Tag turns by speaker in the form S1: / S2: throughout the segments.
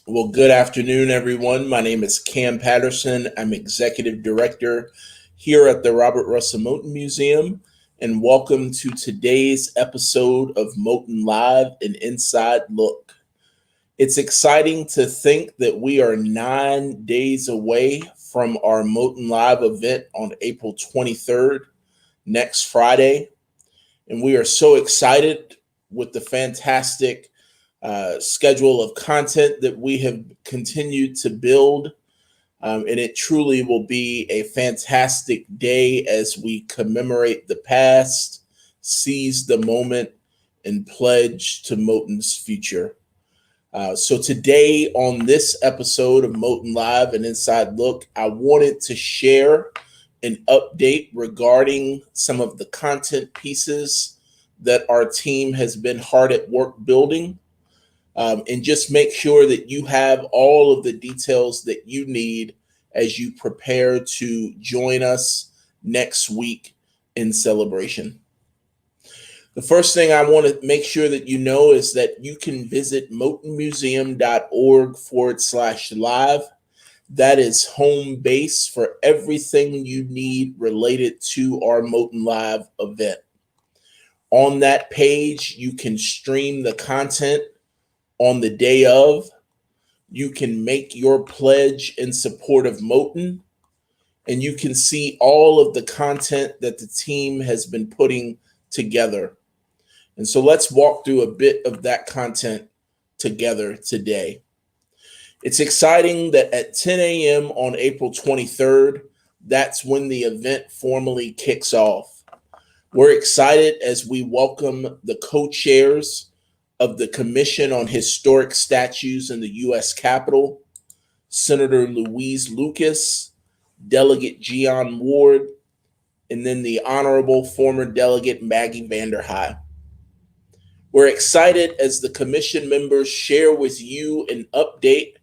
S1: Well, good afternoon, everyone. My name is Cam Patterson. I'm Executive Director here at the Robert Russell Moton Museum, and welcome to today's episode of Moton Live, an Inside Look. It's exciting to think that we are 9 days away from our Moton Live event on April 23rd, next Friday, and we are so excited with the fantastic schedule of content that we have continued to build. And it truly will be a fantastic day as we commemorate the past, seize the moment, and pledge to Moton's future. So today on this episode of Moton Live and Inside Look, I wanted to share an update regarding some of the content pieces that our team has been hard at work building, and just make sure that you have all of the details that you need as you prepare to join us next week in celebration. The first thing I want to make sure that you know is that you can visit motonmuseum.org/live. That is home base for everything you need related to our Moton Live event. On that page, you can stream the content on the day of. You can make your pledge in support of Moton, and you can see all of the content that the team has been putting together. And so let's walk through a bit of that content together today. It's exciting that at 10 a.m. on April 23rd, that's when the event formally kicks off. We're excited as we welcome the co-chairs of the Commission on Historic Statues in the U.S. Capitol, Senator Louise Lucas, Delegate Gian Ward, and then the Honorable former Delegate Maggie Vanderhyde. We're excited as the commission members share with you an update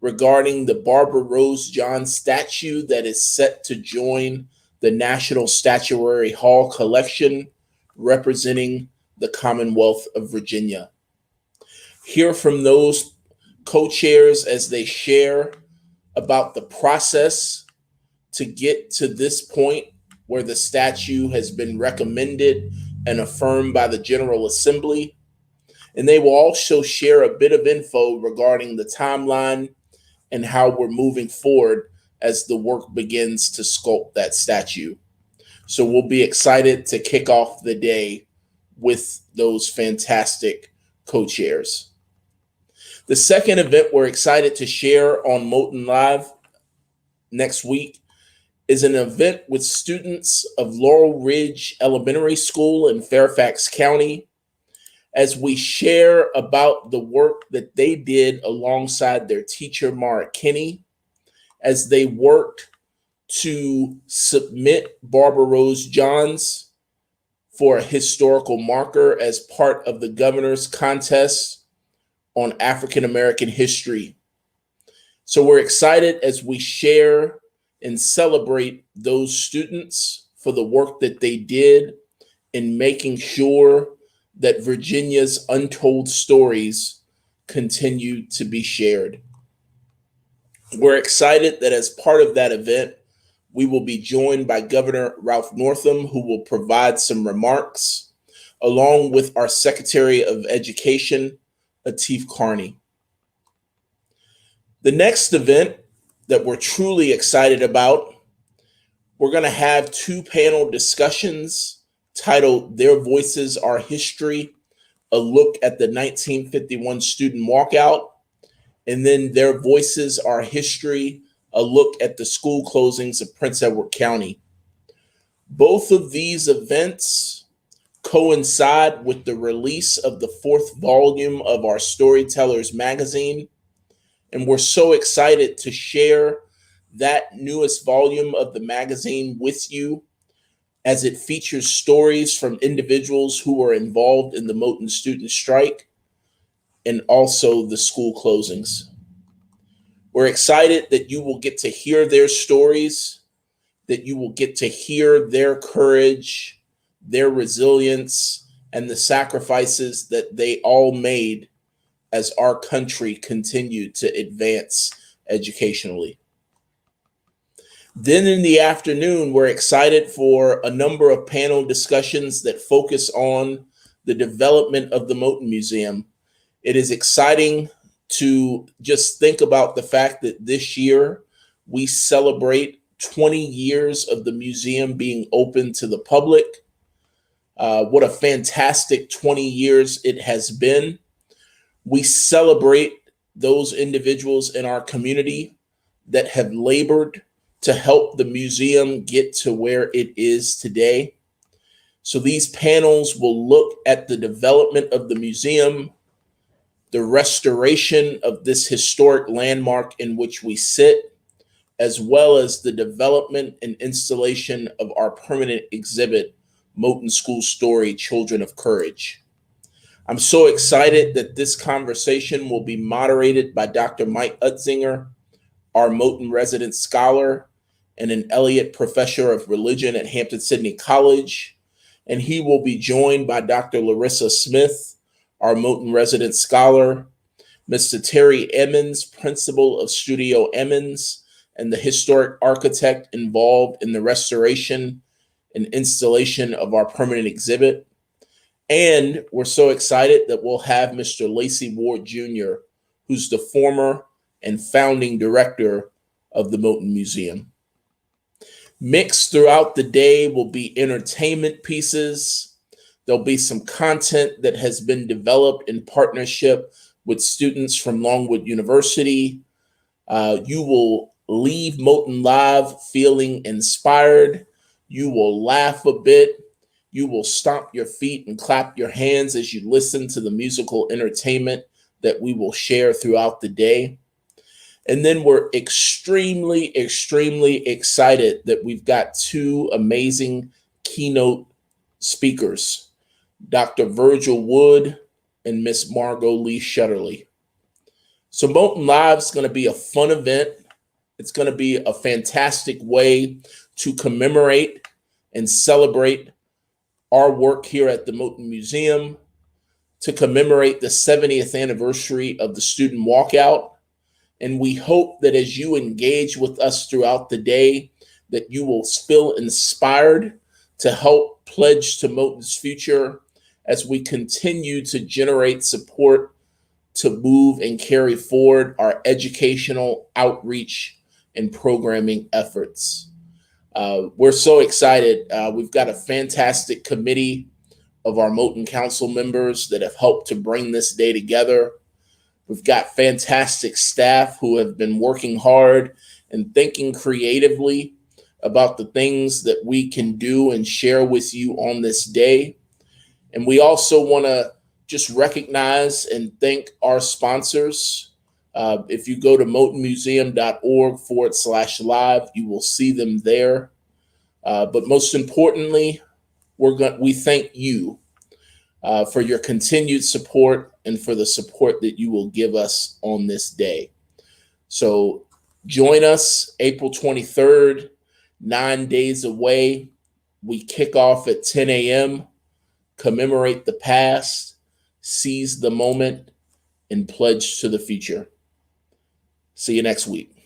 S1: regarding the Barbara Rose John statue that is set to join the National Statuary Hall collection representing the Commonwealth of Virginia. Hear from those co-chairs as they share about the process to get to this point where the statue has been recommended and affirmed by the General Assembly. And they will also share a bit of info regarding the timeline and how we're moving forward as the work begins to sculpt that statue. So we'll be excited to kick off the day with those fantastic co-chairs. The second event we're excited to share on Moton Live next week is an event with students of Laurel Ridge Elementary School in Fairfax County as we share about the work that they did alongside their teacher, Mara Kinney, as they worked to submit Barbara Rose Johns for a historical marker as part of the governor's contest on African American history. So we're excited as we share and celebrate those students for the work that they did in making sure that Virginia's untold stories continue to be shared. We're excited that as part of that event, we will be joined by Governor Ralph Northam, who will provide some remarks, along with our Secretary of Education, Atif Carney. The next event that we're truly excited about, we're going to have two panel discussions titled Their Voices Are History, a look at the 1951 student walkout, and then Their Voices Are History, a look at the school closings of Prince Edward County. Both of these events coincide with the release of the fourth volume of our Storytellers magazine, and we're so excited to share that newest volume of the magazine with you as it features stories from individuals who were involved in the Moton student strike and also the school closings. We're excited that you will get to hear their stories, that you will get to hear their courage, their resilience, and the sacrifices that they all made as our country continued to advance educationally. Then in the afternoon, we're excited for a number of panel discussions that focus on the development of the Moton Museum. It is exciting to just think about the fact that this year we celebrate 20 years of the museum being open to the public. What a fantastic 20 years it has been. We celebrate those individuals in our community that have labored to help the museum get to where it is today. So these panels will look at the development of the museum, the restoration of this historic landmark in which we sit, as well as the development and installation of our permanent exhibit, Moton School Story, Children of Courage. I'm so excited that this conversation will be moderated by Dr. Mike Utzinger, our Moton resident scholar and an Elliott Professor of Religion at Hampton-Sydney College. And he will be joined by Dr. Larissa Smith, our Moton resident scholar, Mr. Terry Emmons, Principal of Studio Emmons, and the historic architect involved in the restoration and installation of our permanent exhibit. And we're so excited that we'll have Mr. Lacey Ward Jr., who's the former and founding director of the Moton Museum. Mixed throughout the day will be entertainment pieces. There'll be some content that has been developed in partnership with students from Longwood University. You will leave Moton Live feeling inspired. You will laugh a bit. You will stomp your feet and clap your hands as you listen to the musical entertainment that we will share throughout the day. And then we're extremely, extremely excited that we've got two amazing keynote speakers, Dr. Virgil Wood and Miss Margot Lee Shutterly. So Moton Live is going to be a fun event. It's going to be a fantastic way to commemorate and celebrate our work here at the Moton Museum, to commemorate the 70th anniversary of the student walkout. And we hope that as you engage with us throughout the day, that you will feel inspired to help pledge to Moton's future as we continue to generate support to move and carry forward our educational outreach and programming efforts. We're so excited. We've got a fantastic committee of our Moton Council members that have helped to bring this day together. We've got fantastic staff who have been working hard and thinking creatively about the things that we can do and share with you on this day. And we also want to just recognize and thank our sponsors. If you go to motonmuseum.org/live, you will see them there. But most importantly, we thank you for your continued support and for the support that you will give us on this day. So join us April 23rd, 9 days away. We kick off at 10 a.m., commemorate the past, seize the moment, and pledge to the future. See you next week.